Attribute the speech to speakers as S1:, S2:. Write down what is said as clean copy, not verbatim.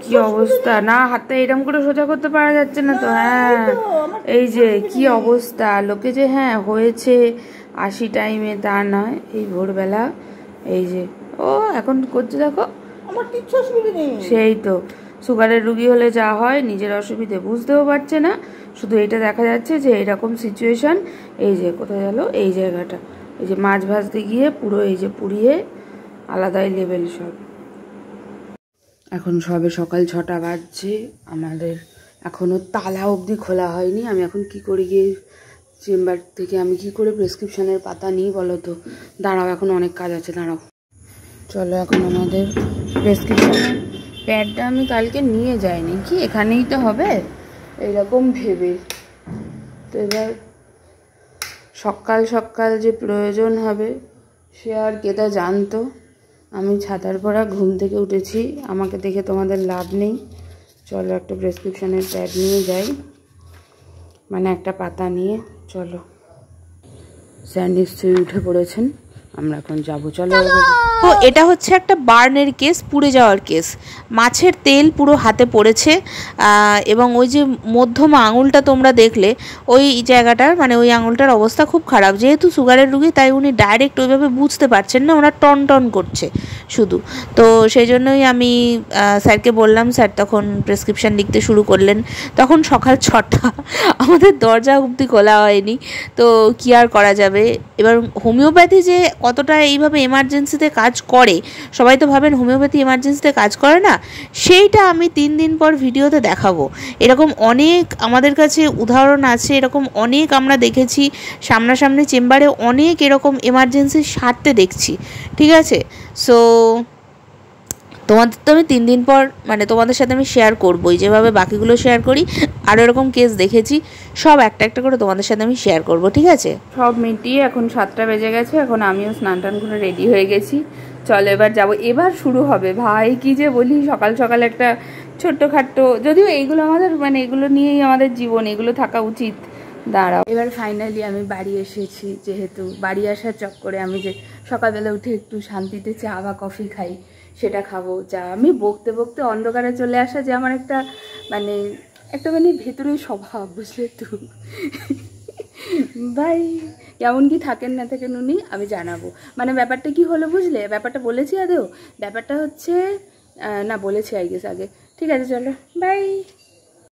S1: কি অবস্থা, না হাতটা এরকম করে সোজা করতে পারা যাচ্ছে না তো। হ্যাঁ এই যে কি অবস্থা, লোকে যে হ্যাঁ হয়েছে 80 টাইমে তা নয়, এই ভোরবেলা এই যে ও এখন করছে দেখো।
S2: আমার কিচ্ছু অসুবিধা নেই।
S1: সেই তো সুগারের রুগী হলে যা হয়, নিজের অসুবিধে বুঝতেও পারছে না, শুধু এটা দেখা যাচ্ছে যে এরকম সিচুয়েশন। এই যে কোথায় গেল এই জায়গাটা, এই যে মাছ ভাজতে গিয়ে পুরো এই যে পুড়িয়ে আলাদাই লেভেল সব। এখন সবে সকাল 6টা বাজছে, আমাদের এখনো তালা অবধি খোলা হয়নি। আমি এখন কি করি গিয়ে চেম্বার থেকে আমি কি করে প্রেসক্রিপশনের পাতা নিই বলো তো? দাঁড়াও, এখন অনেক কাজ আছে, দাঁড়াও। চলো এখন আমাদের প্রেসক্রিপশনের প্যাডটা আমি কালকে নিয়ে যাইনি, কি এখানেই তো হবে এইরকম ভেবে। তো এবার সকাল সকাল যে প্রয়োজন হবে সে আর কেটা জানতো। আমি ছাতার পরা ঘুম থেকে উঠেছি, আমাকে দেখে তোমাদের লাভ নেই। চলো একটা প্রেসক্রিপশনের প্যাড নিয়ে যাই, মানে একটা পাতা নিয়ে। চলো, স্যার নিশ্চয়ই উঠে পড়েছেন, আমরা এখন যাবো। চলো।
S3: তো এটা হচ্ছে একটা বার্নের কেস, পুড়ে যাওয়ার কেস। মাছের তেল পুরো হাতে পড়েছে, এবং ওই যে মধ্যমা আঙুলটা তোমরা দেখলে, ওই জায়গাটার মানে ওই আঙুলটার অবস্থা খুব খারাপ। যেহেতু সুগারের রুগী তাই উনি ডাইরেক্ট ওইভাবে বুঝতে পারছেন না, ওনার টন টন করছে শুধু। তো সেই জন্যই আমি স্যারকে বললাম, স্যার তখন প্রেসক্রিপশান লিখতে শুরু করলেন। তখন সকাল 6টা, আমাদের দরজা অবধি খোলা হয়নি, তো কী আর করা যাবে। এবার হোমিওপ্যাথি যে কতটা এইভাবে এমার্জেন্সিতে কাজ করে, সবাই তো ভাবেন হোমিওপ্যাথি এমার্জেন্সিতে কাজ করে না, সেইটা আমি 3 দিন পর ভিডিওতে দেখাবো। এরকম অনেক আমাদের কাছে উদাহরণ আছে, এরকম অনেক আমরা দেখেছি সামনাসামনি চেম্বারে, অনেক এরকম এমার্জেন্সি সারতে দেখছি, ঠিক আছে। সো তোমাদের তো আমি 3 দিন পর মানে তোমাদের সাথে আমি শেয়ার করবোই, যেভাবে বাকিগুলো শেয়ার করি। আরও এরকম কেস দেখেছি, সব একটা একটা করে তোমাদের সাথে আমি শেয়ার করব, ঠিক আছে।
S1: সব মিটিয়ে এখন 7টা বেজে গেছে, এখন আমিও স্নান টান করে রেডি হয়ে গেছি। চলো এবার যাব, এবার শুরু হবে। ভাই কি যে বলি, সকাল সকাল একটা ছোট্টখাট্টো, যদিও এইগুলো আমাদের মানে এগুলো নিয়েই আমাদের জীবন, এগুলো থাকা উচিত। দাঁড়াও, এবার ফাইনালি আমি বাড়ি এসেছি। যেহেতু বাড়ি আসার চক্করে আমি যে সকালবেলা উঠে একটু শান্তিতে চা বা কফি খাই, সেটা খাবো। যা আমি বকতে বকতে অন্ধকারে চলে আসা যে আমার একটা মানে ভেতরের স্বভাব, বুঝলে তো। ভাই কেমন কি থাকেন না থাকেন উনি, আমি জানাবো। মানে ব্যাপারটা কি হলো বুঝলে, ব্যাপারটা বলেছি আদেও? ব্যাপারটা হচ্ছে না, বলেছি আই গেস আগে। ঠিক আছে চলো, বাই।